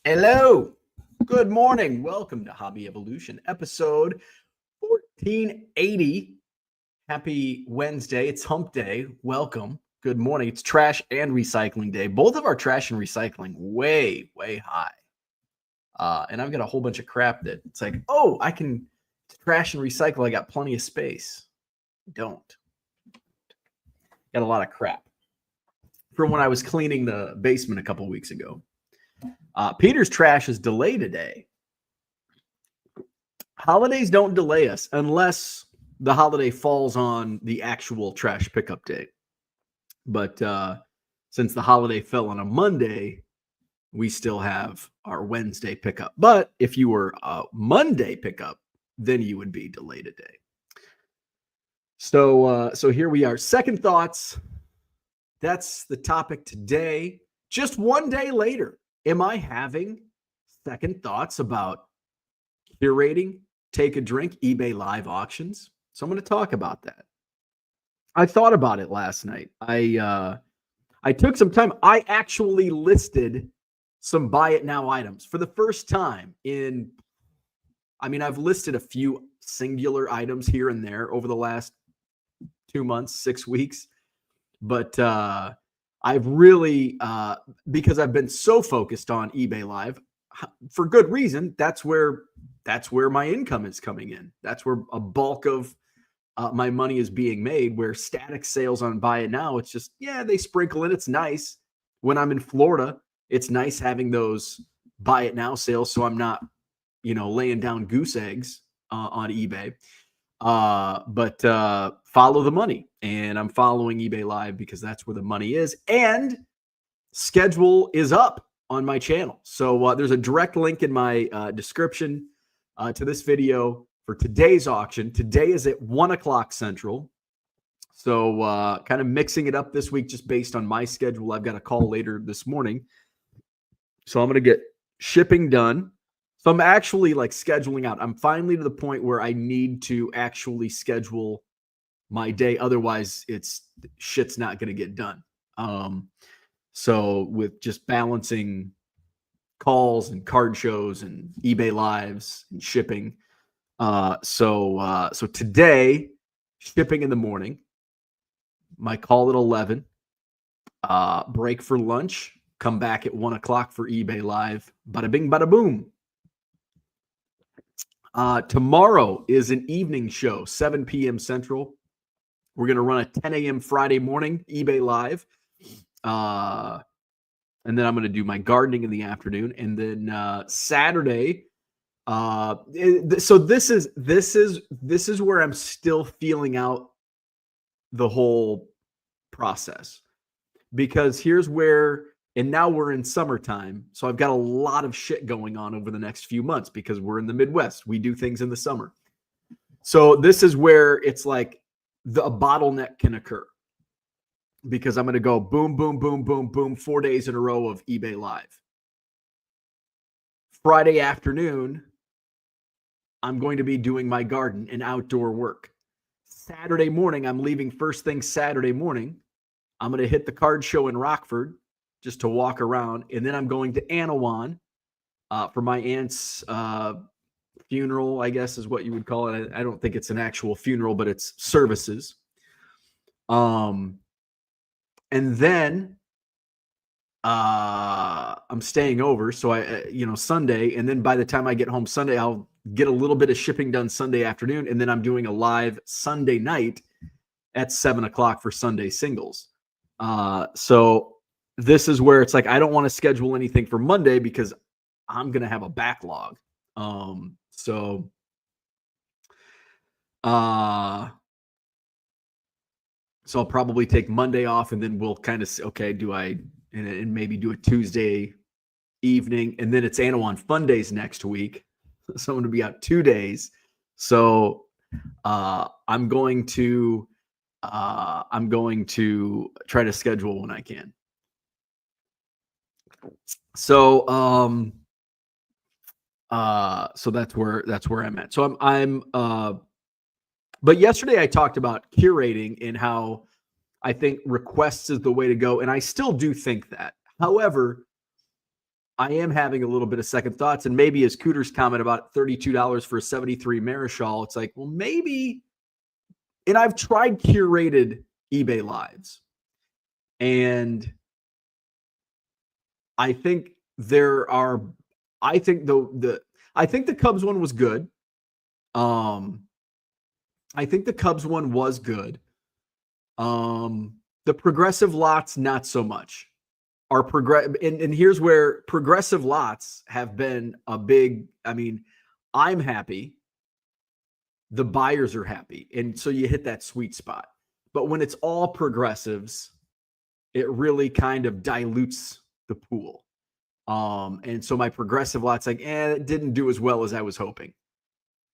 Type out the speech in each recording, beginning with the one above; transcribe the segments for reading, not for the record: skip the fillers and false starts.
Hello. Good morning. Welcome to Hobby Evolution, episode 1480. Happy Wednesday. It's hump day. Welcome. Good morning. It's trash and recycling day. Both of our trash and recycling way, way high. And I've got a whole bunch of crap that it's like, oh, I can trash and recycle. I got plenty of space. Don't. Got a lot of crap from when I was cleaning the basement a couple weeks ago. Peter's trash is delayed today. Holidays don't delay us unless the holiday falls on the actual trash pickup day. But since the holiday fell on a Monday, we still have our Wednesday pickup. But if you were a Monday pickup, then you would be delayed a day. So here we are. Second thoughts. That's the topic today. Just one day later. Am I having second thoughts about curating, take a drink, eBay live auctions? So I'm going to talk about that. I thought about it last night. I took some time. I actually listed some buy it now items for the first time I've listed a few singular items here and there over the last 2 months, 6 weeks, but I've really, because I've been so focused on eBay Live, for good reason. That's where my income is coming in. That's where a bulk of my money is being made. Where static sales on Buy It Now, it's just, they sprinkle in. It's nice when I'm in Florida. It's nice having those Buy It Now sales, so I'm not, laying down goose eggs on eBay. But follow the money, and I'm following eBay Live because that's where the money is, and schedule is up on my channel. So there's a direct link in my description to this video for today's auction. Today is at 1:00 Central. So kind of mixing it up this week just based on my schedule. I've got a call later this morning. So I'm going to get shipping done. So I'm actually scheduling out. I'm finally to the point where I need to actually schedule my day. Otherwise, shit's not going to get done. So with just balancing calls and card shows and eBay Lives and shipping. So today, shipping in the morning, my call at 11, break for lunch, come back at 1:00 for eBay Live. Bada bing, bada boom. Tomorrow is an evening show, 7 p.m. Central. We're going to run a 10 a.m. Friday morning eBay Live. And then I'm going to do my gardening in the afternoon. And then Saturday. So this is where I'm still feeling out the whole process. Because here's where, and now we're in summertime. So I've got a lot of shit going on over the next few months because we're in the Midwest. We do things in the summer. So this is where it's like a bottleneck can occur. Because I'm going to go boom, boom, boom, boom, boom, 4 days in a row of eBay Live. Friday afternoon, I'm going to be doing my garden and outdoor work. Saturday morning, I'm leaving first thing Saturday morning. I'm going to hit the card show in Rockford just to walk around. And then I'm going to Anawan for my aunt's funeral, I guess is what you would call it. I don't think it's an actual funeral, but it's services. And then I'm staying over. So Sunday. And then by the time I get home Sunday, I'll get a little bit of shipping done Sunday afternoon. And then I'm doing a live Sunday night at 7:00 for Sunday singles. So this is where it's like, I don't want to schedule anything for Monday because I'm going to have a backlog. So I'll probably take Monday off, and then we'll kind of say, okay, and maybe do a Tuesday evening, and then it's Anawan Fun Days next week. So I'm going to be out 2 days. So I'm going to try to schedule when I can. So so that's where I'm at. So I'm but yesterday I talked about curating and how I think requests is the way to go, and I still do think that. However, I am having a little bit of second thoughts, and maybe as Cooter's comment about $32 for a 73 Marischal, it's like, well, maybe. And I've tried curated eBay lives, and I think there are. I think I think the Cubs one was good. I think the Cubs one was good. The progressive lots, not so much. Are and here's where progressive lots have been a big. I mean, I'm happy. The buyers are happy, and so you hit that sweet spot. But when it's all progressives, it really kind of dilutes the pool. And so my progressive lots, like, it didn't do as well as I was hoping.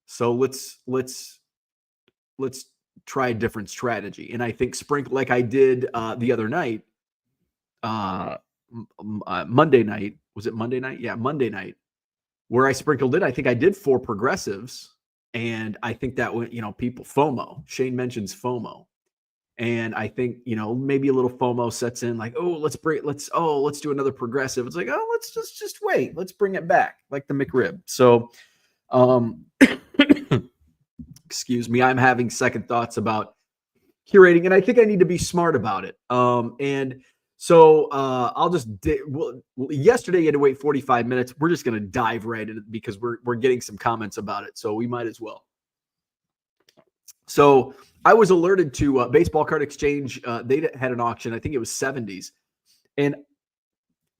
So let's try a different strategy. And I think sprinkle, like I did the other night, Monday night. Was it Monday night? Yeah, Monday night, where I sprinkled it. I think I did 4 progressives, and I think that went, people FOMO. Shane mentions FOMO. And I think, maybe a little FOMO sets in, like, oh, let's do another progressive. It's like, oh, let's just wait. Let's bring it back, like the McRib. So, excuse me, I'm having second thoughts about curating, and I think I need to be smart about it. And so I'll just yesterday you had to wait 45 minutes. We're just going to dive right in because we're getting some comments about it, so we might as well. So I was alerted to Baseball Card Exchange. They had an auction. I think it was 70s. And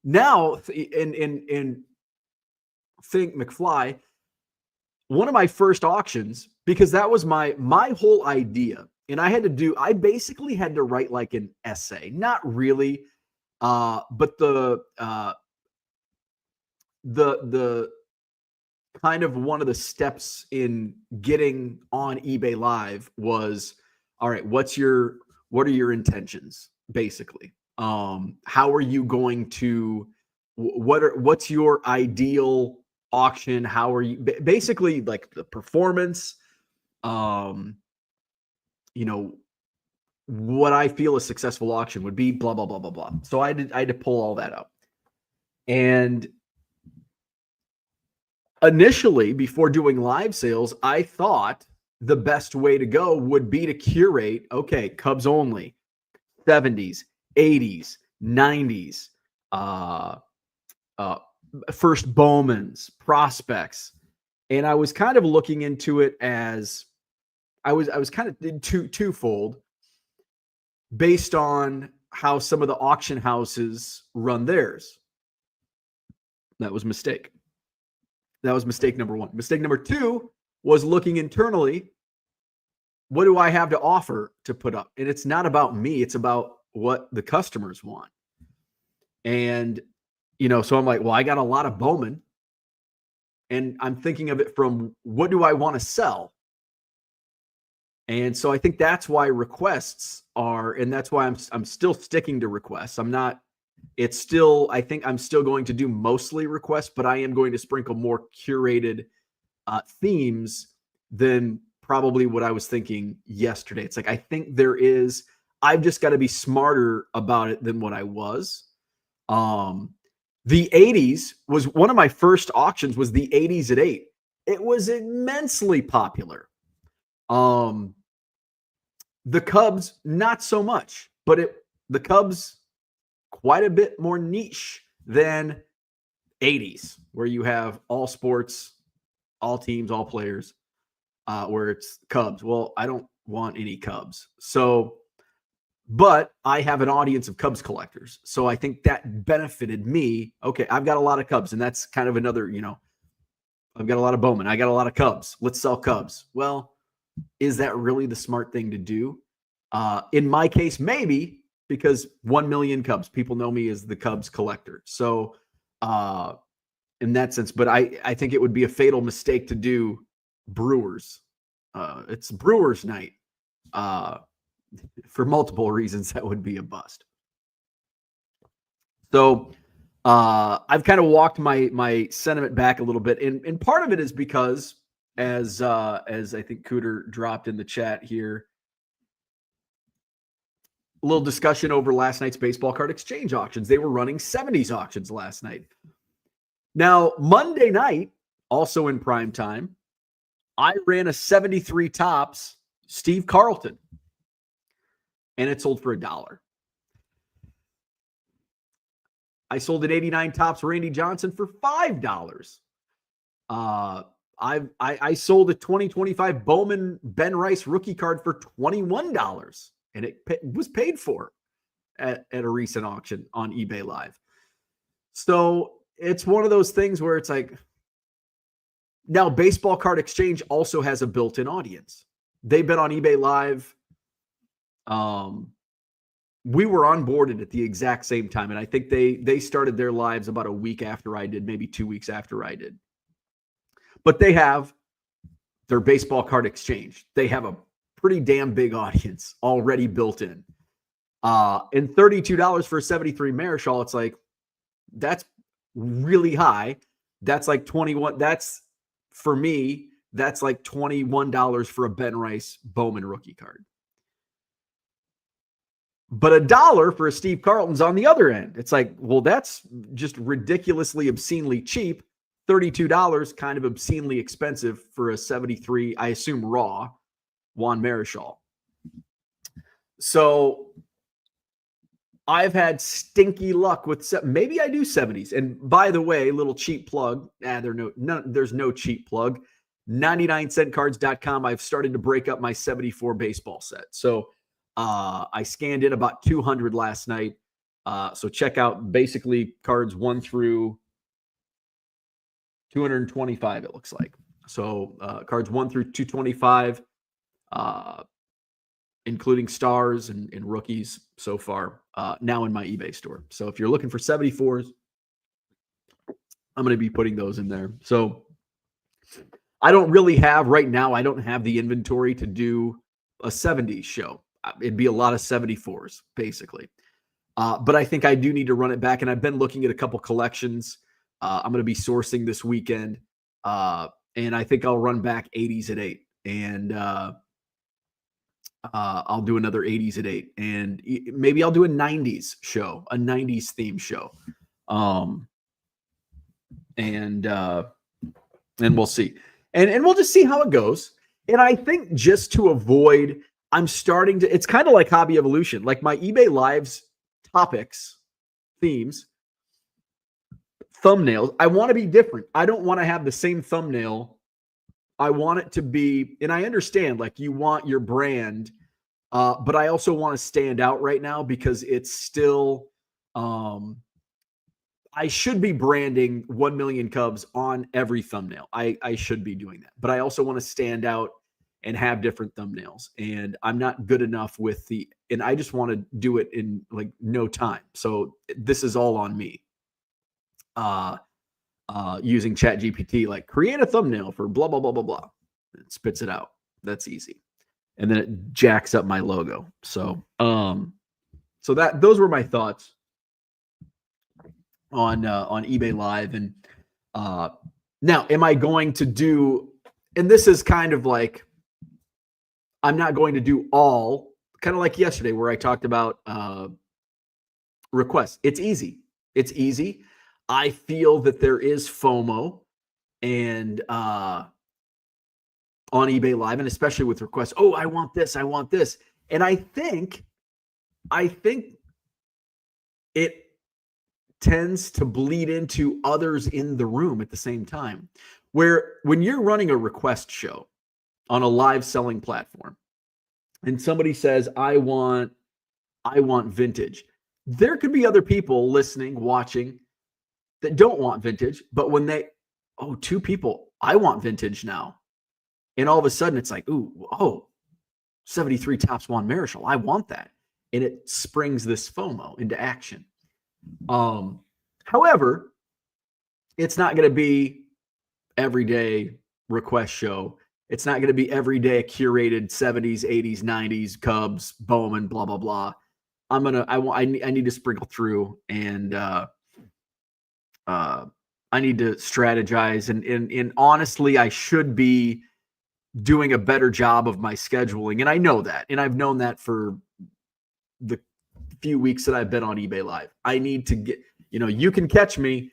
now, in Think McFly, one of my first auctions, because that was my whole idea. And I basically had to write like an essay. Not really, but the kind of one of the steps in getting on eBay Live was, all right, what are your intentions, basically? How are you going to, what's your ideal auction? How are you, basically, like the performance, what I feel a successful auction would be, blah, blah, blah, blah, blah. So I had to pull all that up. And initially, before doing live sales, I thought the best way to go would be to curate, okay, Cubs only, 70s, 80s, 90s, first Bowmans, prospects. And I was kind of looking into it as I was kind of twofold based on how some of the auction houses run theirs. That was a mistake. That was mistake number 1. Mistake number 2 was looking internally. What do I have to offer to put up? And it's not about me. It's about what the customers want. And, so I'm like, well, I got a lot of Bowman. And I'm thinking of it from, what do I want to sell? And so I think that's why requests are, and that's why I'm still sticking to requests. I think I'm still going to do mostly requests, but I am going to sprinkle more curated themes than probably what I was thinking yesterday. It's like, I think I've just got to be smarter about it than what I was. The 80s was one of my first auctions, was the 80s at 8. It was immensely popular. The Cubs, not so much, but the Cubs, quite a bit more niche than 80s, where you have all sports, all teams, all players, where it's Cubs. Well, I don't want any Cubs. So, but I have an audience of Cubs collectors. So I think that benefited me. Okay, I've got a lot of Cubs, and that's kind of another, I've got a lot of Bowman. I got a lot of Cubs. Let's sell Cubs. Well, is that really the smart thing to do? In my case, maybe, because 1 million Cubs, people know me as the Cubs collector. So in that sense, but I think it would be a fatal mistake to do Brewers. It's Brewers night. For multiple reasons, that would be a bust. So I've kind of walked my sentiment back a little bit. And part of it is because, as I think Cooter dropped in the chat here, a little discussion over last night's baseball card exchange auctions. They were running 70s auctions last night. Now, Monday night, also in prime time, I ran a 73 tops Steve Carlton, and it sold for $1. I sold an 89 tops Randy Johnson for $5. I sold a 2025 Bowman Ben Rice rookie card for $21, and it was paid for at a recent auction on eBay Live. So it's one of those things where it's like, now Baseball Card Exchange also has a built-in audience. They've been on eBay Live. We were onboarded at the exact same time, and I think they started their lives about a week after I did, maybe 2 weeks after I did. But they have their Baseball Card Exchange. They have a pretty damn big audience already built in. And $32 for a 73 Marichal, it's like, that's really high. That's like 21. That's, for me, that's like $21 for a Ben Rice Bowman rookie card. But $1 for a Steve Carlton's on the other end. It's like, well, that's just ridiculously, obscenely cheap. $32, kind of obscenely expensive for a 73, I assume raw, Juan Marichal. So I've had stinky luck with maybe I do 70s. And by the way, little cheap plug. There's no cheap plug. 99centcards.com. I've started to break up my 74 baseball set. So I scanned in about 200 last night. So check out basically cards 1 through 225, it looks like. So cards 1 through 225, including stars and rookies so far, now in my eBay store. So if you're looking for 74s, I'm going to be putting those in there. So I don't really have, right now, I don't have the inventory to do a 70s show. It'd be a lot of 74s, basically. But I think I do need to run it back. And I've been looking at a couple collections. I'm going to be sourcing this weekend. And I think I'll run back 80s at 8. And I'll do another 80s at 8. And maybe I'll do a 90s show, a 90s theme show. And we'll see. And we'll just see how it goes. And I think just to avoid, I'm starting to, it's kind of like Hobby Evolution, like my eBay Lives topics, themes, thumbnails. I want to be different. I don't want to have the same thumbnail. I want it to be, and I understand, like, you want your brand, but I also want to stand out right now because it's still, I should be branding 1 million Cubs on every thumbnail. I should be doing that, but I also want to stand out and have different thumbnails. And I'm not good enough with and I just want to do it in like no time. So this is all on me. Using ChatGPT, like, create a thumbnail for blah, blah, blah, blah, blah. It spits it out. That's easy. And then it jacks up my logo. So, those were my thoughts on eBay Live. And now, am I going to do, and this is kind of like, I'm not going to do all, kind of like yesterday where I talked about requests. It's easy. It's easy. I feel that there is FOMO and on eBay Live, and especially with requests. Oh, I want this. I want this. And I think it tends to bleed into others in the room at the same time, where when you're running a request show on a live selling platform and somebody says, I want vintage, there could be other people listening, watching that don't want vintage, but when two people, I want vintage now. And all of a sudden it's like, 73 tops Juan Marichal. I want that. And it springs this FOMO into action. However, it's not going to be everyday request show. It's not going to be everyday curated 70s, 80s, 90s, Cubs, Bowman, blah, blah, blah. I need to sprinkle through, and I need to strategize. And honestly, I should be doing a better job of my scheduling. And I know that. And I've known that for the few weeks that I've been on eBay Live. I need to get, you can catch me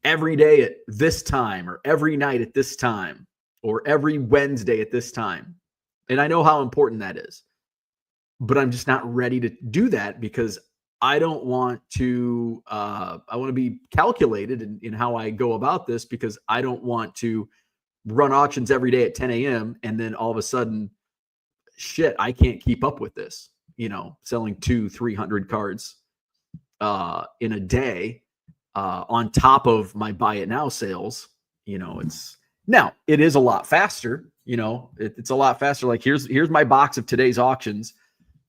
every day at this time, or every night at this time, or every Wednesday at this time. And I know how important that is, but I'm just not ready to do that because I don't want to, I want to be calculated in how I go about this, because I don't want to run auctions every day at 10 a.m. and then all of a sudden, shit, I can't keep up with this, selling 200-300 cards in a day on top of my buy it now sales. It is a lot faster. It's a lot faster. Like here's my box of today's auctions.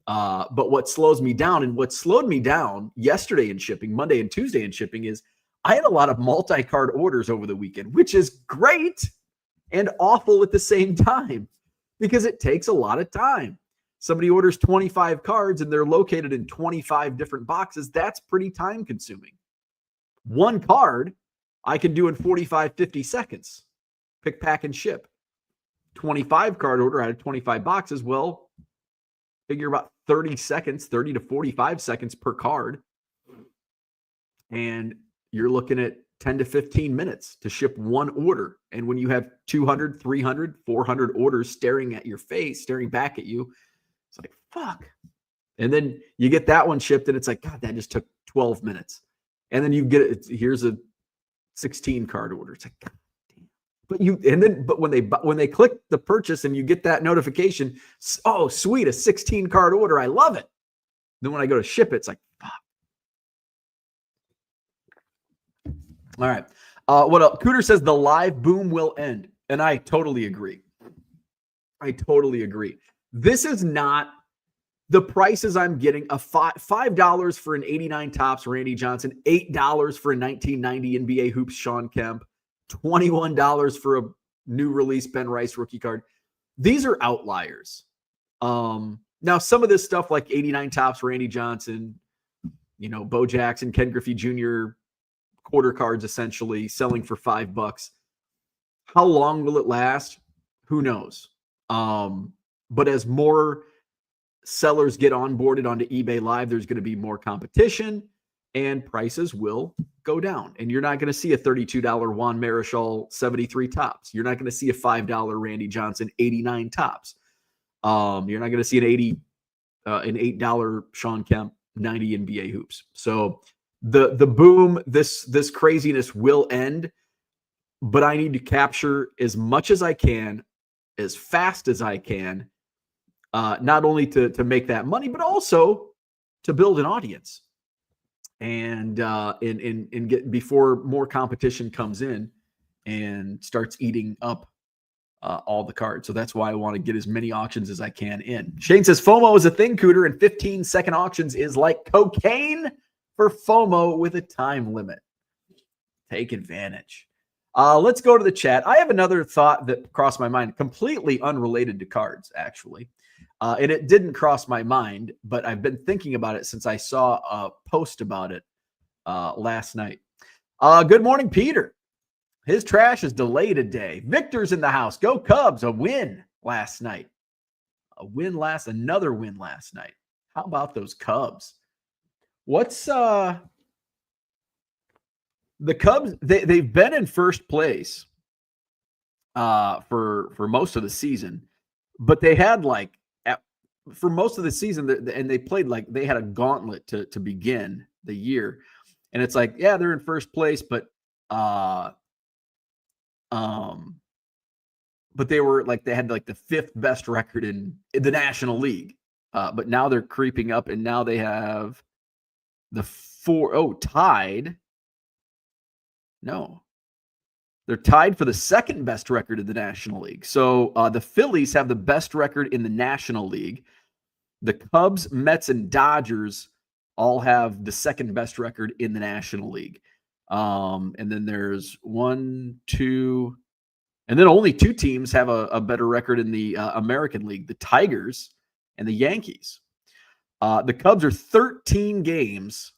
But what slows me down, and what slowed me down yesterday in shipping, Monday and Tuesday in shipping, is I had a lot of multi-card orders over the weekend, which is great and awful at the same time, because it takes a lot of time. Somebody orders 25 cards and they're located in 25 different boxes. That's pretty time consuming. One card I can do in 45, 50 seconds. Pick, pack, and ship. 25 card order out of 25 boxes. Well, figure about 30 to 45 seconds per card. And you're looking at 10 to 15 minutes to ship one order. And when you have 200, 300, 400 orders staring at your face, staring back at you, it's like, fuck. And then you get that one shipped and it's like, God, that just took 12 minutes. And then you get it. Here's a 16 card order. It's like, God damn. But when they click the purchase and you get that notification, oh, sweet, a 16 card order. I love it. Then when I go to ship it, it's like, fuck. All right. What else? Cooter says the live boom will end. And I totally agree. This is not the prices I'm getting. $5 for an 89 Topps Randy Johnson, $8 for a 1990 NBA Hoops Sean Kemp, $21 for a new release Ben Rice rookie card. These are outliers. Now, some of this stuff like 89 Topps Randy Johnson, Bo Jackson, Ken Griffey Jr., quarter cards essentially selling for $5. How long will it last? Who knows? But as more sellers get onboarded onto eBay Live, there's going to be more competition and prices will go down. And you're not going to see a $32 Juan Marichal 73 Topps. You're not going to see a $5 Randy Johnson 89 Topps. You're not going to see an $8 Sean Kemp 90 NBA hoops. So the boom, this craziness will end, but I need to capture as much as I can, as fast as I can, not only to make that money, but also to build an audience and get before more competition comes in and starts eating up all the cards. So that's why I want to get as many auctions as I can in. Shane says FOMO is a thing, Cooter, and 15-second auctions is like cocaine for FOMO with a time limit. Take advantage. Let's go to the chat. I have another thought that crossed my mind, completely unrelated to cards, actually. And it didn't cross my mind, but I've been thinking about it since I saw a post about it last night. Good morning, Peter. His trash is delayed a day. Victor's in the house. Go Cubs. A win last night. Another win last night. How about those Cubs? What's the Cubs? They've been in first place for most of the season, but they had for most of the season, and they played they had a gauntlet to begin the year, and it's like, yeah, they're in first place, but they were they had the fifth best record in the National League, but now they're creeping up, and now they have tied. No, they're tied for the second best record in the National League. So the Phillies have the best record in the National League. The Cubs, Mets, and Dodgers all have the second best record in the National League. And then there's 1, 2, and then only two teams have a better record in the American League, the Tigers and the Yankees. The Cubs are 13 games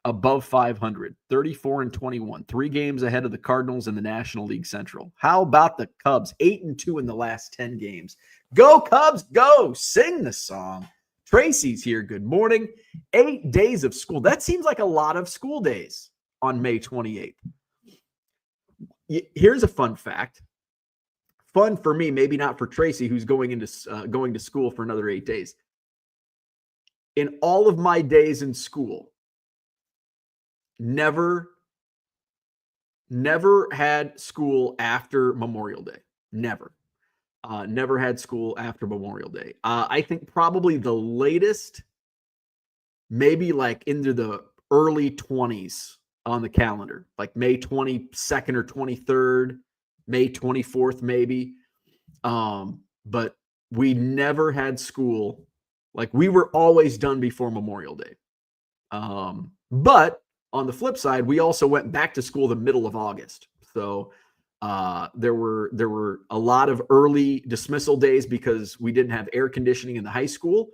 above 500, 34-21, 3 games ahead of the Cardinals in the National League Central. How about the Cubs? 8-2 in the last 10 games. Go Cubs, go! Sing the song. Tracy's here. Good morning. 8 days of school. That seems like a lot of school days on May 28th. Here's a fun fact. Fun for me, maybe not for Tracy, who's going to school for another 8 days. In all of my days in school, never had school after Memorial Day. Never. Never had school after Memorial Day. I think probably the latest, maybe like into the early 20s on the calendar, like May 22nd or 23rd, May 24th, maybe. But we never had school. Like, we were always done before Memorial Day. But on the flip side, we also went back to school the middle of August. So there were a lot of early dismissal days because we didn't have air conditioning in the high school.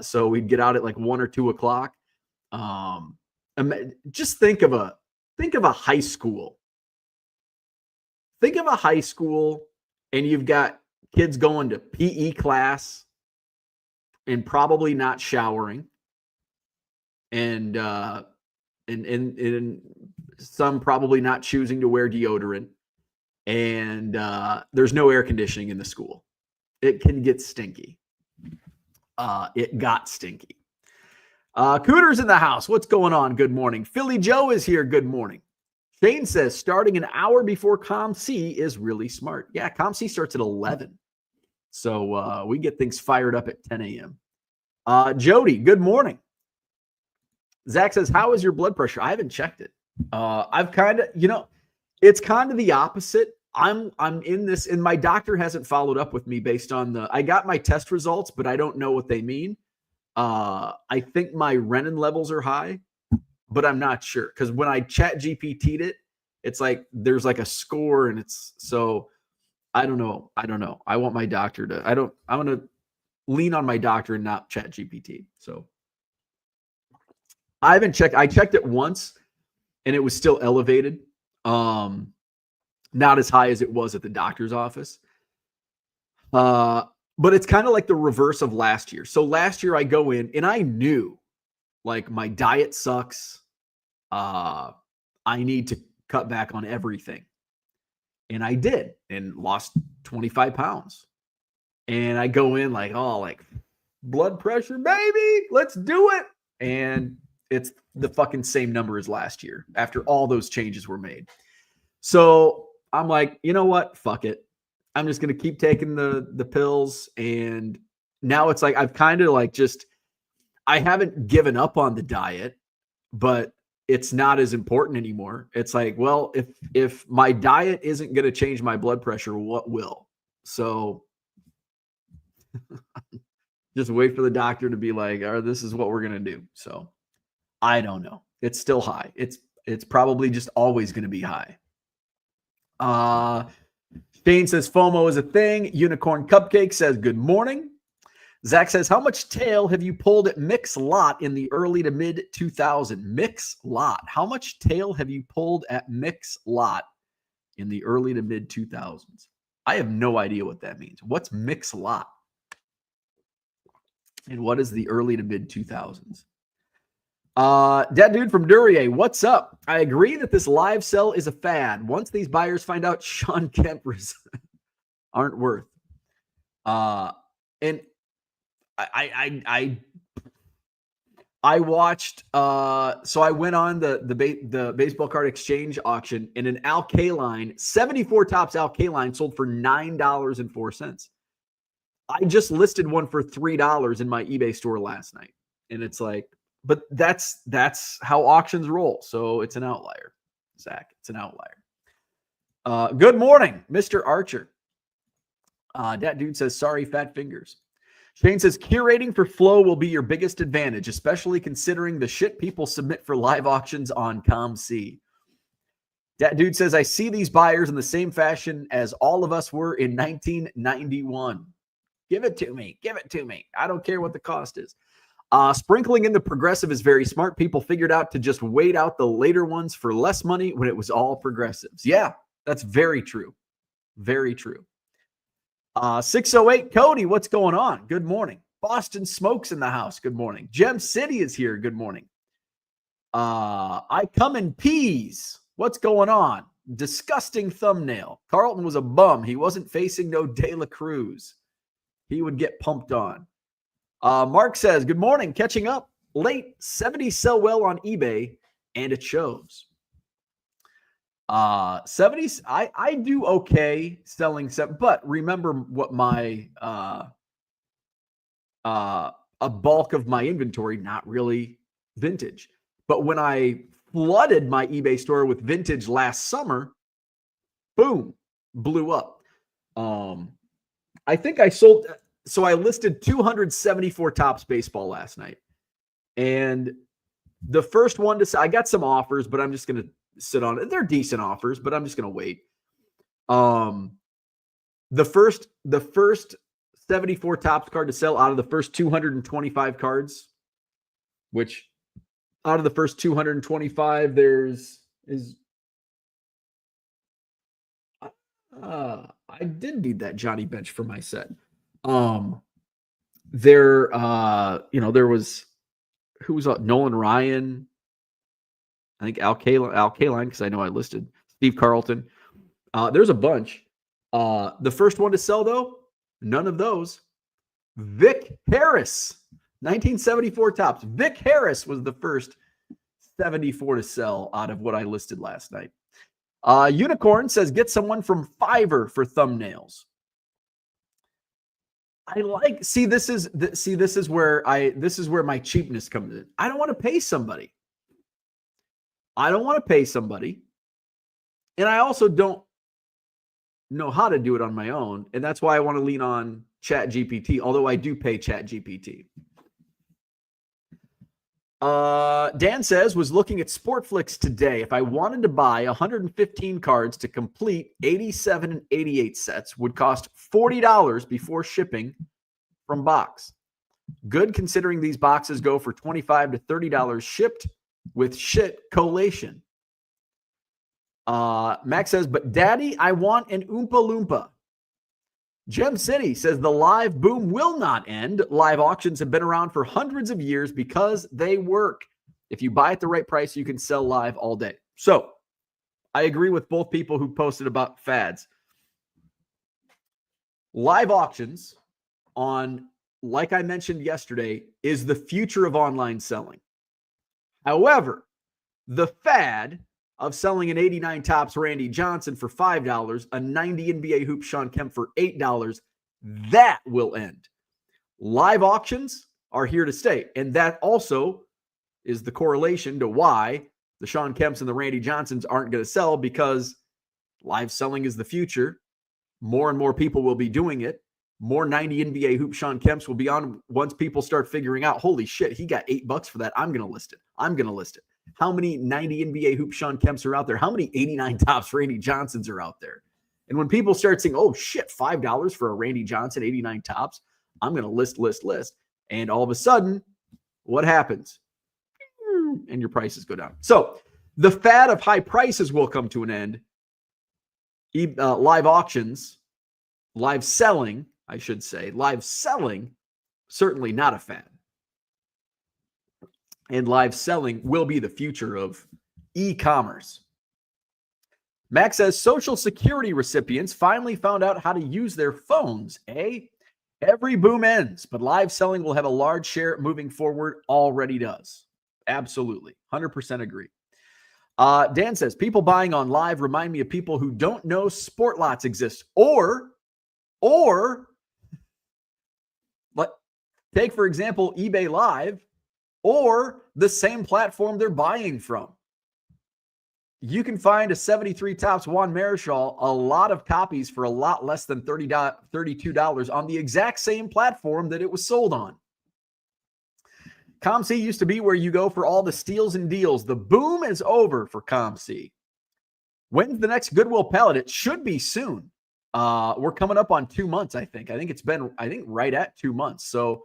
So we'd get out at like 1 or 2 o'clock. Just think of a high school. Think of a high school, and you've got kids going to PE class and probably not showering, and some probably not choosing to wear deodorant, and there's no air conditioning in the school. It can get stinky. It got stinky. Cooter's in the house. What's going on? Good morning. Philly Joe is here. Good morning. Shane says starting an hour before ComC is really smart. Yeah, ComC starts at 11. So we get things fired up at 10 a.m. Jody, good morning. Zach says, how is your blood pressure? I haven't checked it. I've kind of, it's kind of the opposite. I'm in this, and my doctor hasn't followed up with me based on I got my test results, but I don't know what they mean. I think my renin levels are high, but I'm not sure. Because when I chat GPT'd it, it's like there's like a score, and it's so I don't know. I want my doctor to, I'm going to lean on my doctor and not chat GPT. So I haven't checked. I checked it once and it was still elevated. Not as high as it was at the doctor's office. But it's kind of like the reverse of last year. So last year I go in and I knew like my diet sucks. I need to cut back on everything. And I did, and lost 25 pounds. And I go in like, oh, like blood pressure, baby, let's do it. And it's the fucking same number as last year after all those changes were made. So I'm like, you know what? Fuck it. I'm just going to keep taking the pills. And now it's like, I've kind of like I haven't given up on the diet, but it's not as important anymore. It's like, well, if my diet isn't going to change my blood pressure, what will? So just wait for the doctor to be like, oh, this is what we're going to do. So I don't know. It's still high. It's probably just always going to be high. Shane says FOMO is a thing. Unicorn Cupcake says good morning. Zach says, how much tail have you pulled at Mix Lot in the early to mid 2000s? Mix Lot. How much tail have you pulled at Mix Lot in the early to mid 2000s? I have no idea what that means. What's Mix Lot? And what is the early to mid 2000s? That dude from Duryea, what's up? I agree that this live sell is a fad. Once these buyers find out Sean Kemp aren't worth. And I watched. So I went on the baseball card exchange auction, and an Al Kaline 74 Topps Al Kaline sold for $9.04. I just listed one for $3 in my eBay store last night, and it's like, but that's how auctions roll. So it's an outlier, Zach. It's an outlier. Good morning, Mr. Archer. That dude says, sorry, fat fingers. Shane says, curating for flow will be your biggest advantage, especially considering the shit people submit for live auctions on ComC. That dude says, I see these buyers in the same fashion as all of us were in 1991. Give it to me. Give it to me. I don't care what the cost is. Sprinkling in the progressive is very smart. People figured out to just wait out the later ones for less money when it was all progressives. Yeah, that's very true. Very true. 608 Cody, what's going on? Good morning. Boston Smokes in the house. Good morning. Gem City is here. Good morning. I come in peas. What's going on? disgusting thumbnail. Carlton was a bum. He wasn't facing no De La Cruz. He would get pumped on. Mark says, good morning. Catching up late. 70s sell well on eBay, and it shows. 70s, I do okay selling seven, but remember what my a bulk of my inventory, not really vintage. But when I flooded my eBay store with vintage last summer, boom, blew up. I think I sold, so I listed 274 Topps baseball last night. And the first one to, I got some offers, but I'm just going to sit on it. They're decent offers, but I'm just going to wait. The first 74 Topps card to sell out of the first 225 cards, which out of the first 225, I did need that Johnny Bench for my set. There was, who was Nolan Ryan, I think Al Kaline, because I know I listed Steve Carlton. There's a bunch. The first one to sell, though, none of those. Vic Harris, 1974 Topps. Vic Harris was the first 74 to sell out of what I listed last night. Unicorn says, get someone from Fiverr for thumbnails. I like, this is where my cheapness comes in. I don't want to pay somebody. And I also don't know how to do it on my own. And that's why I want to lean on ChatGPT, although I do pay ChatGPT. Dan says, was looking at Sportflix today. If I wanted to buy 115 cards to complete 87 and 88 sets, would cost $40 before shipping from box. Good, considering these boxes go for $25 to $30 shipped with shit collation. Max says, but daddy, I want an Oompa Loompa. Gem City says the live boom will not end. Live auctions have been around for hundreds of years because they work. If you buy at the right price, you can sell live all day. So I agree with both people who posted about fads. Live auctions like I mentioned yesterday, is the future of online selling. However, the fad of selling an 89 Topps Randy Johnson for $5, a 90 NBA Hoop Sean Kemp for $8, that will end. Live auctions are here to stay. And that also is the correlation to why the Sean Kemps and the Randy Johnsons aren't going to sell, because live selling is the future. More and more people will be doing it. More 90 NBA Hoop Sean Kemps will be on once people start figuring out, holy shit, he got $8 for that. I'm going to list it. How many 90 NBA Hoop Sean Kemps are out there? How many 89 Topps Randy Johnsons are out there? And when people start saying, oh shit, $5 for a Randy Johnson 89 Topps, I'm going to list. And all of a sudden, what happens? And your prices go down. So the fad of high prices will come to an end. Live auctions, live selling, certainly not a fad. And live selling will be the future of e-commerce. Max says, Social Security recipients finally found out how to use their phones. Every boom ends, but live selling will have a large share moving forward. Already does. Absolutely. 100% agree. Dan says, people buying on live remind me of people who don't know sport lots exist. Or take, for example, eBay Live, or the same platform they're buying from. You can find a 73 Topps Juan Marichal, a lot of copies for a lot less than $32 on the exact same platform that it was sold on. ComC used to be where you go for all the steals and deals. The boom is over for ComC. When's the next Goodwill pallet? It should be soon. We're coming up on 2 months, I think. I think it's been, right at 2 months. So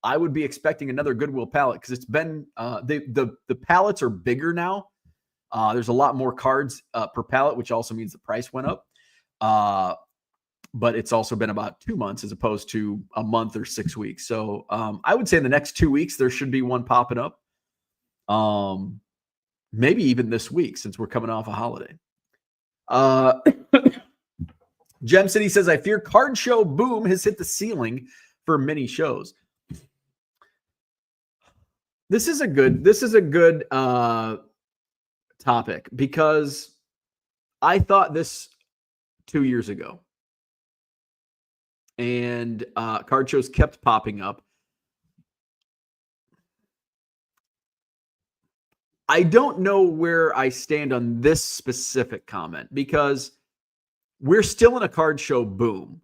I would be expecting another Goodwill pallet because it's been, the pallets are bigger now. There's a lot more cards per pallet, which also means the price went up. But it's also been about 2 months as opposed to a month or 6 weeks. So I would say in the next 2 weeks, there should be one popping up. Maybe even this week, since we're coming off a holiday. Uh, Gem City says, I fear card show boom has hit the ceiling for many shows. This is a good topic because I thought this 2 years ago, and card shows kept popping up. I don't know where I stand on this specific comment because we're still in a card show boom.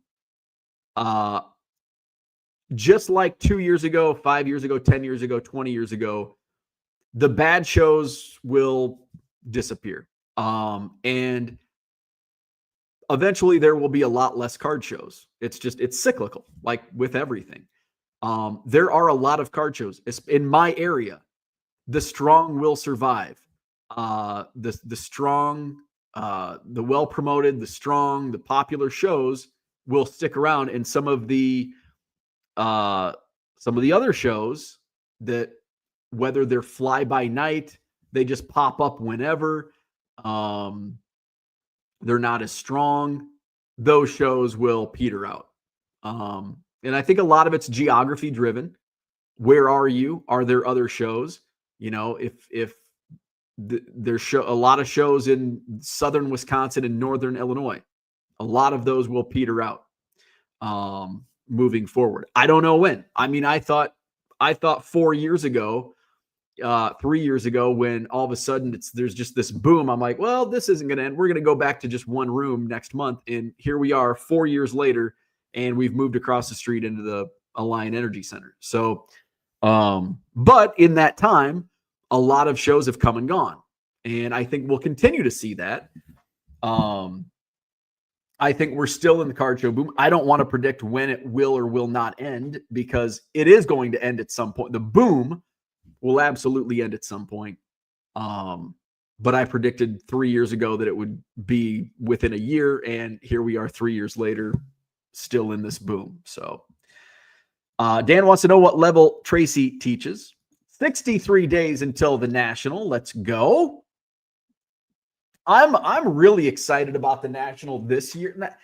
Just like 2 years ago, 5 years ago, 10 years ago, 20 years ago, the bad shows will disappear. And eventually there will be a lot less card shows. It's cyclical, like with everything. There are a lot of card shows in my area. The strong will survive. The strong, the well promoted, the strong, the popular shows will stick around, and some of the other shows that, whether they're fly by night, they just pop up whenever, they're not as strong, those shows will peter out. And I think a lot of it's geography driven. Where are you? Are there other shows? You know, if there's a lot of shows in southern Wisconsin and northern Illinois, a lot of those will peter out moving forward. I don't know when. I mean, I thought 4 years ago, 3 years ago, when all of a sudden there's just this boom. I'm like, well, this isn't going to end. We're going to go back to just one room next month. And here we are 4 years later, and we've moved across the street into the Alliant Energy Center. So, but in that time, a lot of shows have come and gone. And I think we'll continue to see that. I think we're still in the card show boom. I don't want to predict when it will or will not end, because it is going to end at some point. The boom will absolutely end at some point. But I predicted 3 years ago that it would be within a year, and here we are 3 years later, still in this boom. So Dan wants to know what level Tracy teaches. 63 days until the National. Let's go. I'm really excited about the National this year,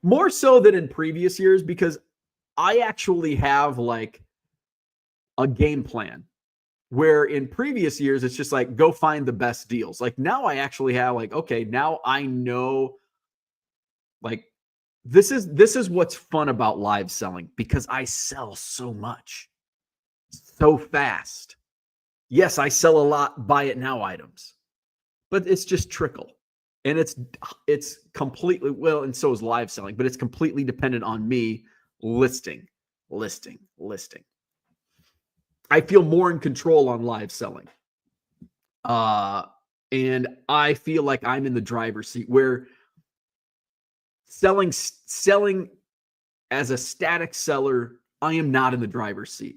more so than in previous years, because I actually have like a game plan, where in previous years it's just like, go find the best deals. Like now I actually have like, okay, now I know, like, this is what's fun about live selling, because I sell so much so fast. Yes, I sell a lot buy it now items, but it's just trickle. And it's completely, well, and so is live selling, but it's completely dependent on me listing. I feel more in control on live selling. And I feel like I'm in the driver's seat, where selling as a static seller, I am not in the driver's seat.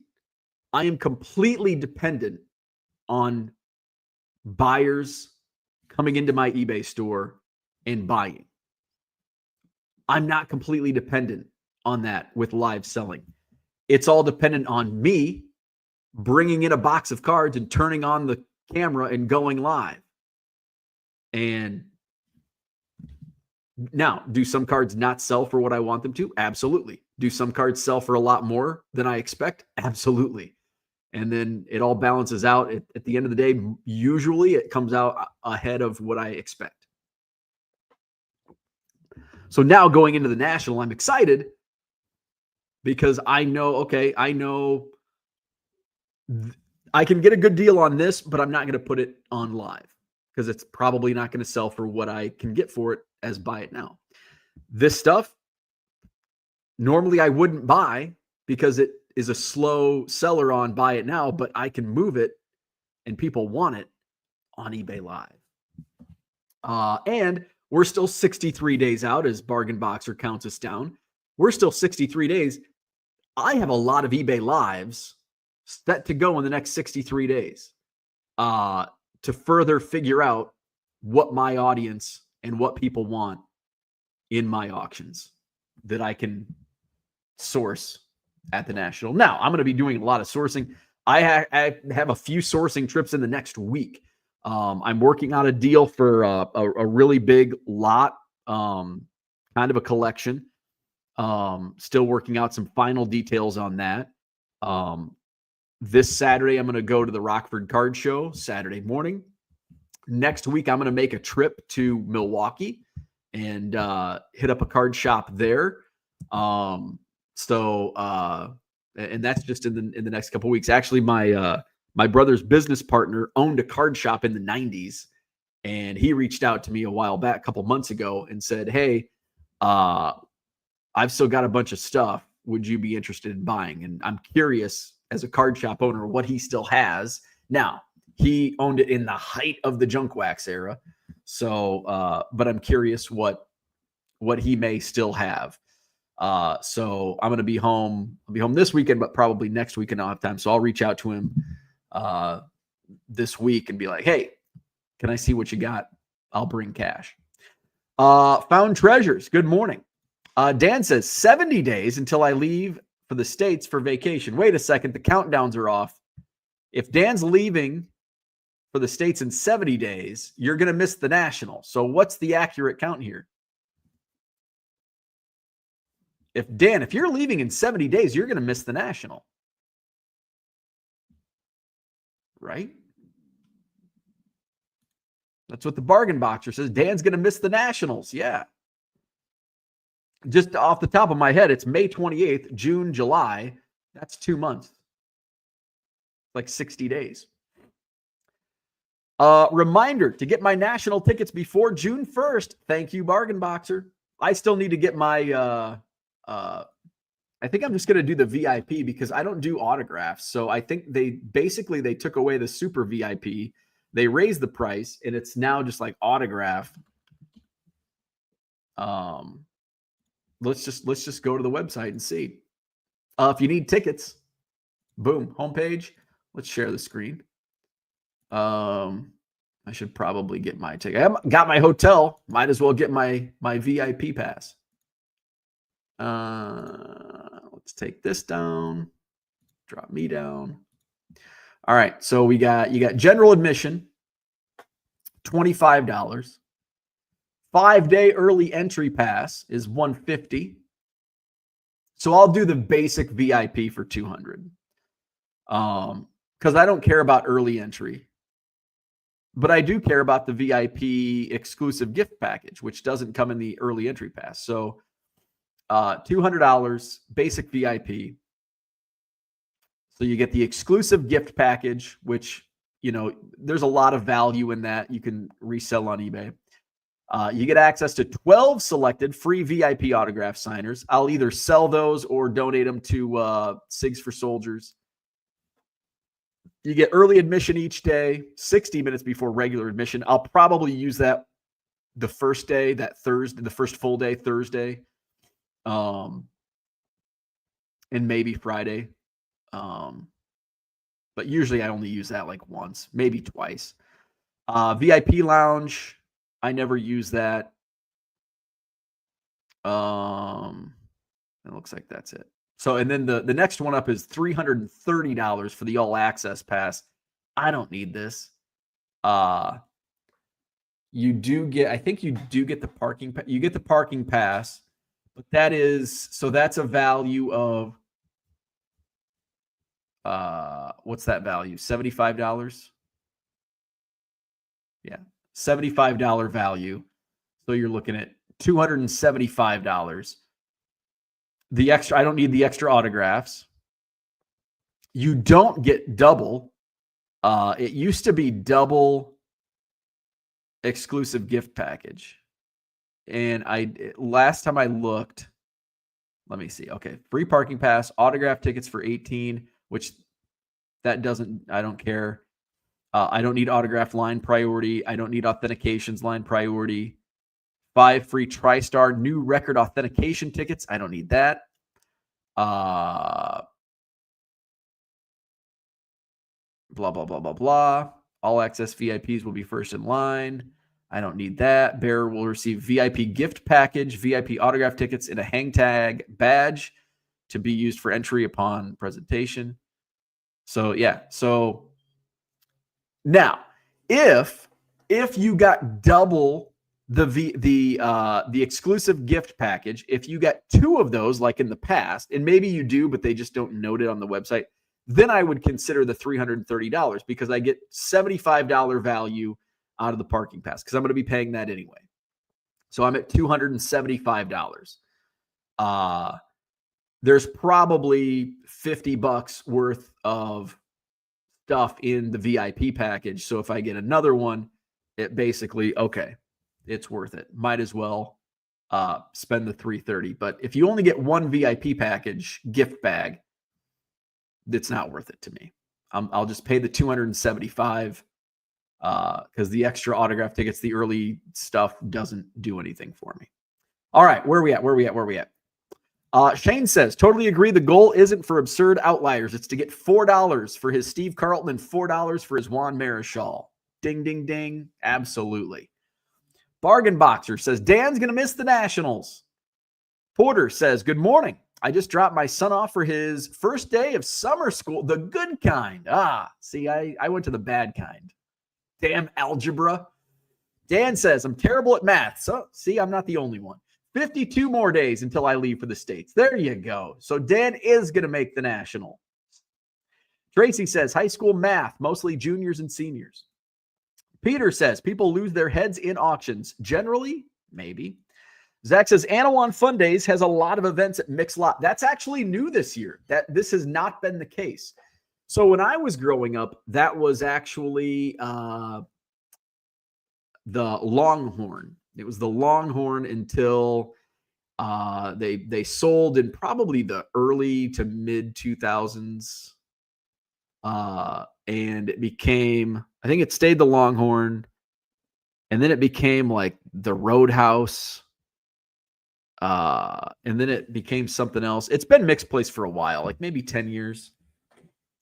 I am completely dependent on buyers coming into my eBay store and buying. I'm not completely dependent on that with live selling. It's all dependent on me bringing in a box of cards and turning on the camera and going live. And now, do some cards not sell for what I want them to? Absolutely. Do some cards sell for a lot more than I expect? Absolutely. And then it all balances out. At the end of the day, usually it comes out ahead of what I expect. So now going into the National, I'm excited because I know, okay, I know I can get a good deal on this, but I'm not going to put it on live because it's probably not going to sell for what I can get for it as buy it now. This stuff, normally I wouldn't buy because it is a slow seller on buy it now, but I can move it and people want it on eBay Live. And we're still 63 days out as Bargain Boxer counts us down. We're still 63 days. I have a lot of eBay Lives set to go in the next 63 days to further figure out what my audience and what people want in my auctions that I can source at the National. Now, I'm going to be doing a lot of sourcing. I have a few sourcing trips in the next week. I'm working on a deal for a really big lot, kind of a collection. Still working out some final details on that. This Saturday, I'm going to go to the Rockford Card Show Saturday morning. Next week, I'm going to make a trip to Milwaukee and hit up a card shop there. And that's just in the next couple of weeks. Actually, my brother's business partner owned a card shop in the 90s, and he reached out to me a while back, a couple months ago, and said, "Hey, I've still got a bunch of stuff. Would you be interested in buying?" And I'm curious, as a card shop owner, what he still has. Now, he owned it in the height of the junk wax era. So, but I'm curious what he may still have. So I'm going to be home. I'll be home this weekend, but probably next weekend I'll have time. So I'll reach out to him this week and be like, "Hey, can I see what you got? I'll bring cash." Found Treasures. Good morning. Dan says 70 days until I leave for the States for vacation. Wait a second. The countdowns are off. If Dan's leaving for the States in 70 days, you're going to miss the National. So what's the accurate count here? If you're leaving in 70 days, you're going to miss the National. Right? That's what the bargain boxer says. Dan's going to miss the Nationals. Yeah. Just off the top of my head, it's May 28th, June, July. That's 2 months. Like 60 days. Reminder to get my national tickets before June 1st. Thank you, bargain boxer. I still need to get my I think I'm just going to do the VIP because I don't do autographs. So I think they took away the super VIP. They raised the price and it's now just like autograph. Let's just go to the website and see. If you need tickets, boom, homepage. Let's share the screen. I should probably get my ticket. I got my hotel. Might as well get my VIP pass. Let's take this down. Drop me down. All right. So you got general admission, $25. 5-day early entry pass is $150. So I'll do the basic VIP for $200. Because I don't care about early entry. But I do care about the VIP exclusive gift package, which doesn't come in the early entry pass. So $200 basic VIP. So you get the exclusive gift package, which, there's a lot of value in that. You can resell on eBay. You get access to 12 selected free VIP autograph signers. I'll either sell those or donate them to SIGs for Soldiers. You get early admission each day, 60 minutes before regular admission. I'll probably use that the first day, that Thursday, the first full day, Thursday, and maybe Friday. But usually I only use that like once, maybe twice. VIP lounge, I never use that. It looks like that's it. So, and then the next one up is $330 for the all access pass. I don't need this. You do get, I think you do get the parking, you get the parking pass, but that's a value of, what's that value? $75? Yeah. $75 value. So you're looking at $275. The extra, I don't need the extra autographs. You don't get double. It used to be double exclusive gift package. And last time I looked, let me see. Okay. Free parking pass, autograph tickets for 18, which I don't care. I don't need autograph line priority. I don't need authentications line priority. 5 free TriStar new record authentication tickets. I don't need that. Blah, blah, blah, blah, blah. All access VIPs will be first in line. I don't need that. Bearer will receive VIP gift package, VIP autograph tickets, and a hang tag badge to be used for entry upon presentation. So, yeah. So, now, If you got double the exclusive gift package, if you got 2 of those like in the past, and maybe you do, but they just don't note it on the website, then I would consider the $330 because I get $75 value out of the parking pass because I'm going to be paying that anyway. So I'm at $275. There's probably $50 worth of stuff in the VIP package. So if I get another one, it basically, okay, it's worth it. Might as well spend the $330. But if you only get one VIP package gift bag, it's not worth it to me. I'll just pay the $275 because the extra autograph tickets, the early stuff doesn't do anything for me. All right, where are we at? Shane says, totally agree. The goal isn't for absurd outliers. It's to get $4 for his Steve Carlton and $4 for his Juan Marichal. Ding, ding, ding. Absolutely. Bargain Boxer says, Dan's going to miss the Nationals. Porter says, good morning. I just dropped my son off for his first day of summer school, the good kind. See, I went to the bad kind. Damn algebra. Dan says, I'm terrible at math. So, see, I'm not the only one. 52 more days until I leave for the States. There you go. So Dan is going to make the National. Tracy says, high school math, mostly juniors and seniors. Peter says, people lose their heads in auctions. Generally, maybe. Zach says, Anawan Fun Days has a lot of events at Mix Lot. That's actually new this year. This has not been the case. So when I was growing up, that was actually the Longhorn. It was the Longhorn until they sold in probably the early to mid 2000s. And it became, I think it stayed the Longhorn. And then it became like the Roadhouse. And then it became something else. It's been Mixed Place for a while, like maybe 10 years.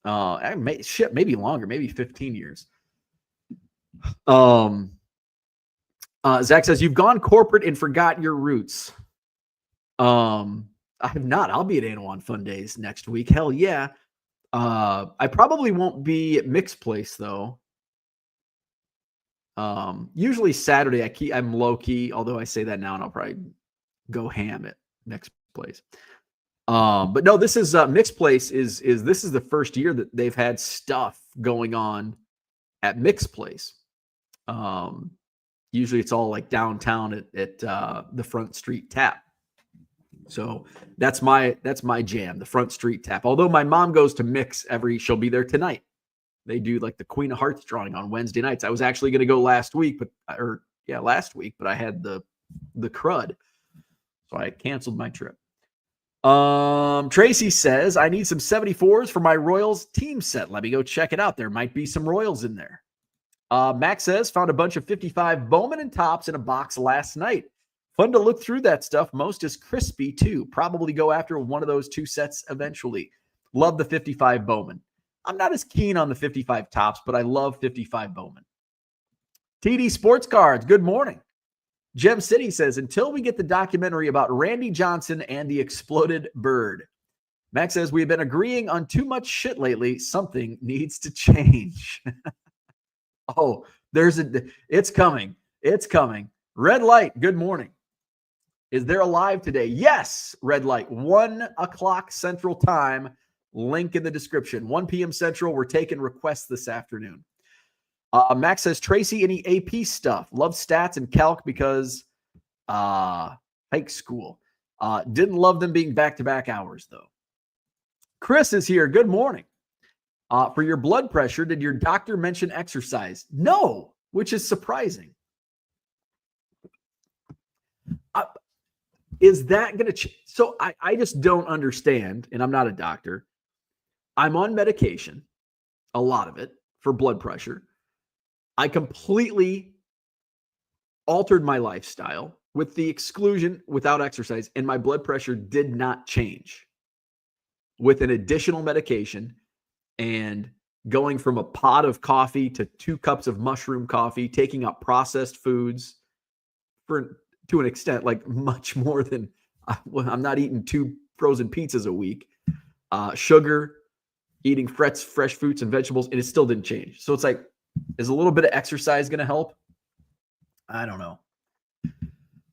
Maybe longer, maybe 15 years. Zach says, you've gone corporate and forgot your roots. I have not. I'll be at Anawan Fun Days next week. Hell yeah. I probably won't be at Mixed Place though. Usually Saturday I'm low key, although I say that now and I'll probably go ham at Mixed Place. But no, this is Mixed Place this is the first year that they've had stuff going on at Mixed Place. Usually it's all like downtown at the Front Street Tap. So that's my jam, the Front Street Tap. Although my mom goes to Mix she'll be there tonight. They do like the Queen of Hearts drawing on Wednesday nights. I was actually going to go last week, but I had the crud. So I canceled my trip. Tracy says, I need some 74s for my Royals team set. Let me go check it out. There might be some Royals in there. Max says, found a bunch of 55 Bowman and Topps in a box last night. Fun to look through that stuff. Most is crispy too. Probably go after one of those 2 sets eventually. Love the 55 Bowman. I'm not as keen on the 55 Topps, but I love 55 Bowman. TD Sports Cards, good morning. Gem City says, until we get the documentary about Randy Johnson and the exploded bird. Max says, we've been agreeing on too much shit lately. Something needs to change. Oh, it's coming. It's coming. Red Light, good morning. Is there a live today? Yes, Red Light, 1 o'clock Central Time. Link in the description. 1 p.m. Central. We're taking requests this afternoon. Max says, Tracy, any AP stuff? Love stats and calc because hike school. Didn't love them being back-to-back hours, though. Chris is here. Good morning. For your blood pressure, did your doctor mention exercise? No, which is surprising. Is that going to So I just don't understand, and I'm not a doctor. I'm on medication, a lot of it, for blood pressure. I completely altered my lifestyle with the exclusion without exercise, and my blood pressure did not change with an additional medication and going from a pot of coffee to 2 cups of mushroom coffee, taking up processed foods to an extent, like much more than I'm not eating 2 frozen pizzas a week, sugar, eating fresh fruits and vegetables, and it still didn't change. So it's like, Is a little bit of exercise going to help? I don't know.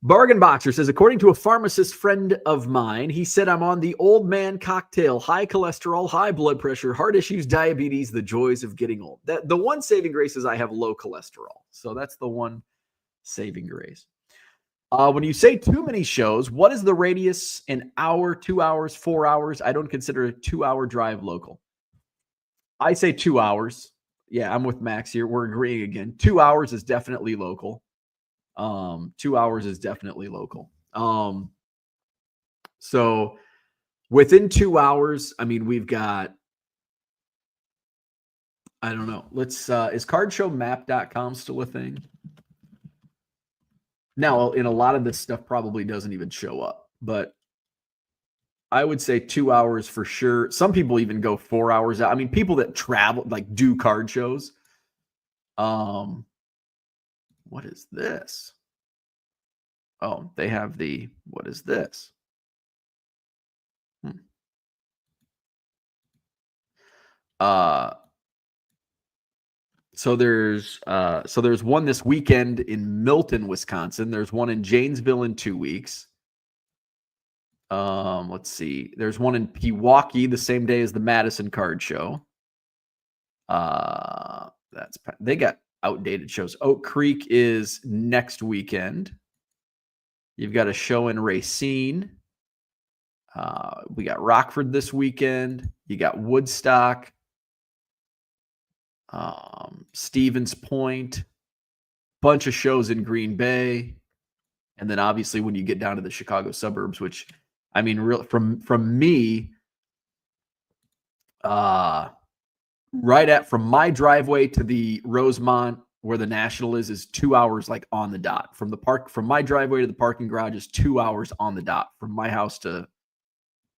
Bargain Boxer says, according to a pharmacist friend of mine, he said I'm on the old man cocktail, high cholesterol, high blood pressure, heart issues, diabetes, the joys of getting old. The one saving grace is I have low cholesterol. So that's the one saving grace. When you say too many shows, what is the radius? An hour, 2 hours, 4 hours? I don't consider a 2-hour drive local. I say 2 hours. Yeah, I'm with Max here. We're agreeing again. 2 hours is definitely local. 2 hours is definitely local. So within 2 hours, I mean, we've got, I don't know. Let's, is cardshowmap.com still a thing? Now, in a lot of this stuff probably doesn't even show up, but I would say 2 hours for sure. Some people even go 4 hours out. I mean, people that travel, like do card shows. What is this? Oh, they have the, what is this? So there's one this weekend in Milton, Wisconsin. There's one in Janesville in 2 weeks. Let's see. There's one in Pewaukee the same day as the Madison Card Show. They got outdated shows. Oak Creek is next weekend. You've got a show in Racine. We got Rockford this weekend. You got Woodstock. Stevens Point, bunch of shows in Green Bay, and then obviously when you get down to the Chicago suburbs, which I mean, from me, from my driveway to the Rosemont where the National is 2 hours like on the dot. From my driveway to the parking garage is 2 hours on the dot. From my house to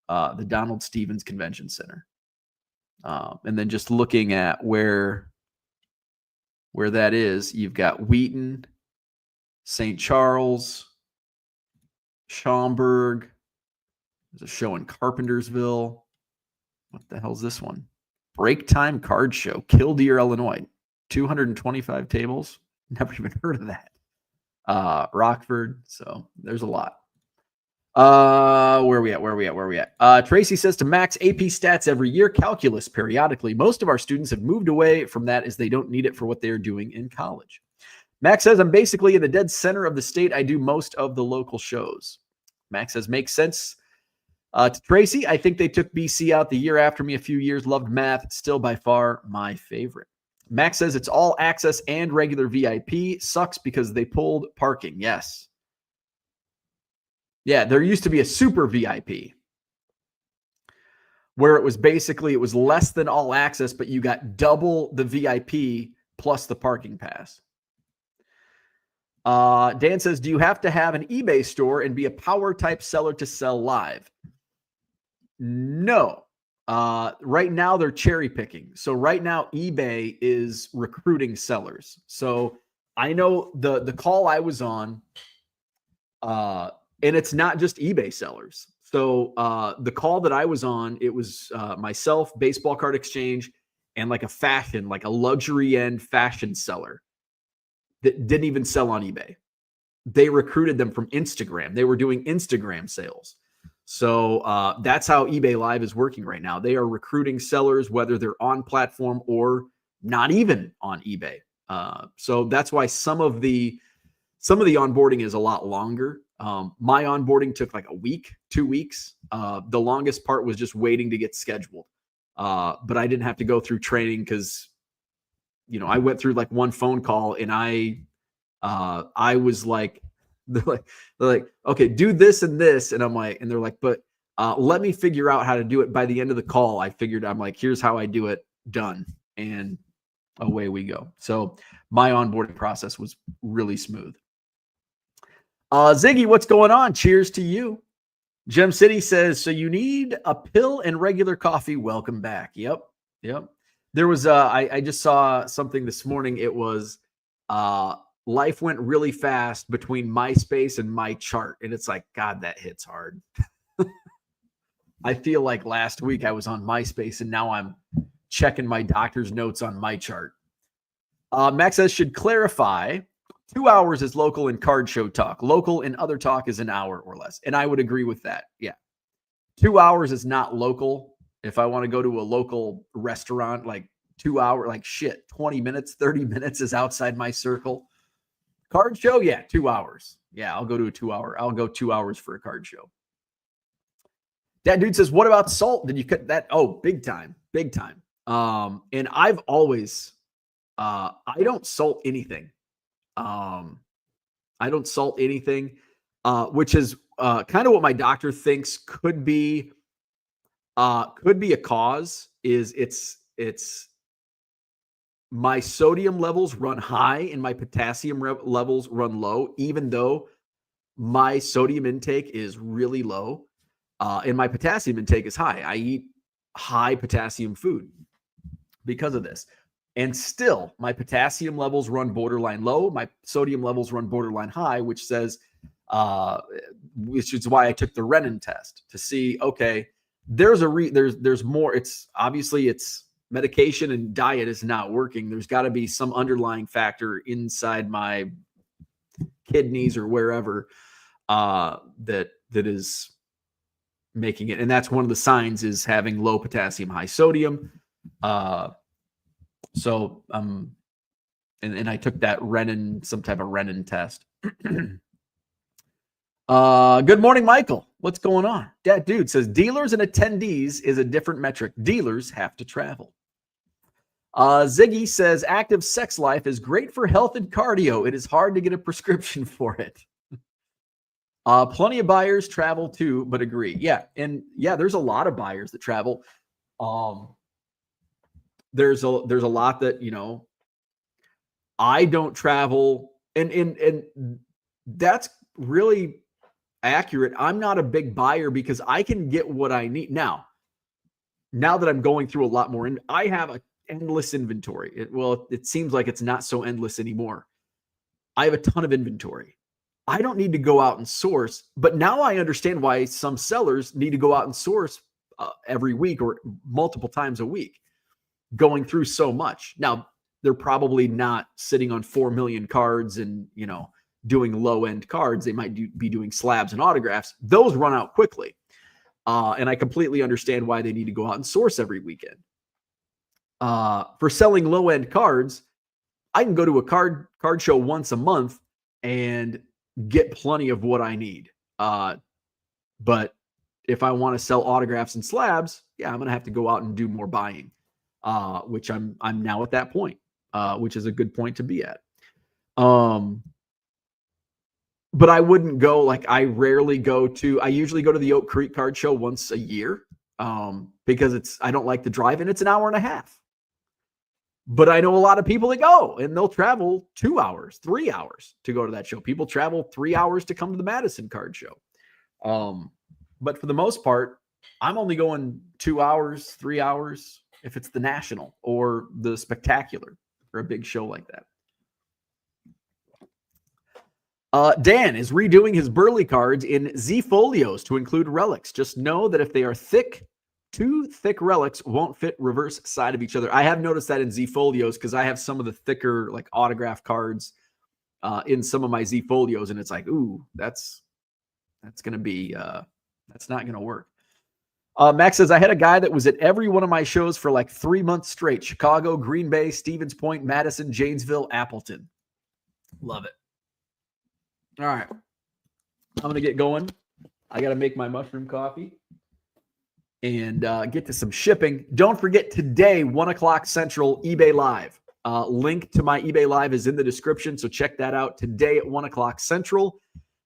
the Donald Stevens Convention Center. And then just looking at where that is, you've got Wheaton, St. Charles, Schaumburg. There's a show in Carpentersville. What the hell's this one? Break Time Card Show, Killdeer, Illinois. 225 tables. Never even heard of that. Rockford. So there's a lot. Where are we at? Tracy says to Max, AP stats every year, calculus periodically. Most of our students have moved away from that as they don't need it for what they are doing in college. Max says, I'm basically in the dead center of the state. I do most of the local shows. Max says, makes sense. To Tracy, I think they took BC out the year after me a few years. Loved math. Still by far my favorite. Max says it's all access and regular VIP. Sucks because they pulled parking. Yes. Yeah, there used to be a super VIP where it was less than all access, but you got double the VIP plus the parking pass. Dan says, do you have to have an eBay store and be a power type seller to sell live? No. Right now they're cherry picking. So right now eBay is recruiting sellers. So I know the call I was on, and it's not just eBay sellers. So the call that I was on, it was myself, Baseball Card Exchange, and like a luxury end fashion seller that didn't even sell on eBay. They recruited them from Instagram. They were doing Instagram sales. So that's how eBay Live is working right now. They are recruiting sellers, whether they're on platform or not even on eBay. So that's why some of the onboarding is a lot longer. My onboarding took like a week, 2 weeks. The longest part was just waiting to get scheduled. But I didn't have to go through training because, I went through like one phone call and I was like, they're like, okay, do this and this. And I'm like, and they're like, but let me figure out how to do it. By the end of the call, I'm like, here's how I do it, done. And away we go. So my onboarding process was really smooth. Ziggy, what's going on? Cheers to you. Gem City says, so you need a pill and regular coffee. Welcome back. Yep. There was I just saw something this morning. It was life went really fast between MySpace and my chart. And it's like, God, that hits hard. I feel like last week I was on MySpace and now I'm checking my doctor's notes on my chart. Max says, should clarify, 2 hours is local in card show talk. Local in other talk is an hour or less. And I would agree with that. Yeah. 2 hours is not local. If I want to go to a local restaurant, like 2 hours, like shit, 20 minutes, 30 minutes is outside my circle. Card show, yeah, 2 hours. Yeah, I'll go to a 2 hour. I'll go 2 hours for a card show. That dude says, what about salt? Did you cut that? Oh, big time, big time. And I've always, I don't salt anything. I don't salt anything, which is kind of what my doctor thinks could be a cause. Is it's my sodium levels run high and my potassium levels run low, even though my sodium intake is really low. And my potassium intake is high. I eat high potassium food because of this. And still, my potassium levels run borderline low. My sodium levels run borderline high, which says, which is why I took the renin test to see, okay, there's more. It's obviously it's medication and diet is not working. There's got to be some underlying factor inside my kidneys or wherever that is making it. And that's one of the signs, is having low potassium, high sodium. So and I took that renin, some type of renin test. Good morning, Michael. What's going on? That dude says dealers and attendees is a different metric. Dealers have to travel. Ziggy says active sex life is great for health and cardio. It is hard to get a prescription for it. Plenty of buyers travel too, but agree. Yeah. And yeah, there's a lot of buyers that travel. There's a lot that, you know, I don't travel, and that's really accurate. I'm not a big buyer because I can get what I need. Now that I'm going through a lot more, and I have an endless inventory. It seems like it's not so endless anymore. I have a ton of inventory. I don't need to go out and source, but now I understand why some sellers need to go out and source every week or multiple times a week, going through so much. Now, they're probably not sitting on 4 million cards and, you know, doing low-end cards. They might be doing slabs and autographs. Those run out quickly. And I completely understand why they need to go out and source every weekend. For selling low-end cards, I can go to a card show once a month and get plenty of what I need. But if I want to sell autographs and slabs, yeah, I'm going to have to go out and do more buying, which I'm now at that point, which is a good point to be at. But I wouldn't go, like, I usually go to the Oak Creek card show once a year, because I don't like the drive, and it's an hour and a half. But I know a lot of people that go, and they'll travel 2 hours, 3 hours to go to that show. People travel 3 hours to come to the Madison card show. But for the most part, I'm only going 2 hours, 3 hours if it's the National or the Spectacular for a big show like that. Dan is redoing his Burley cards in Z folios to include relics. Just know that if they are thick, two thick relics won't fit reverse side of each other. I have noticed that in Z folios because I have some of the thicker, like, autograph cards in some of my Z folios, and it's like, ooh, that's going to be that's not going to work. Max says, I had a guy that was at every one of my shows for like 3 months straight: Chicago, Green Bay, Stevens Point, Madison, Janesville, Appleton. Love it. All right. I'm going to get going. I got to make my mushroom coffee and get to some shipping. Don't forget, today, 1 o'clock Central, eBay Live. Link to my eBay Live is in the description, so check that out. Today at 1 o'clock Central,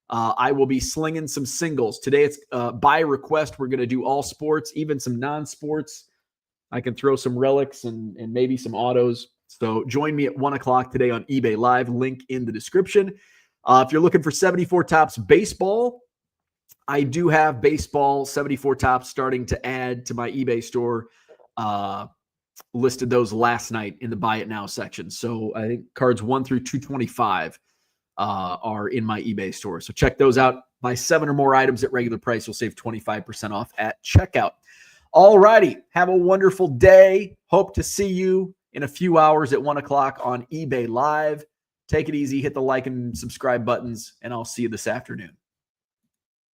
I will be slinging some singles. Today it's by request. We're going to do all sports, even some non-sports. I can throw some relics and maybe some autos. So join me at 1 o'clock today on eBay Live. Link in the description. If you're looking for 74 Topps baseball, I do have baseball 74 Topps starting to add to my eBay store. Listed those last night in the Buy It Now section. So I think cards 1 through 225 are in my eBay store. So check those out. Buy 7 or more items at regular price. You'll save 25% off at checkout. All righty. Have a wonderful day. Hope to see you in a few hours at 1 o'clock on eBay Live. Take it easy, hit the like and subscribe buttons, and I'll see you this afternoon.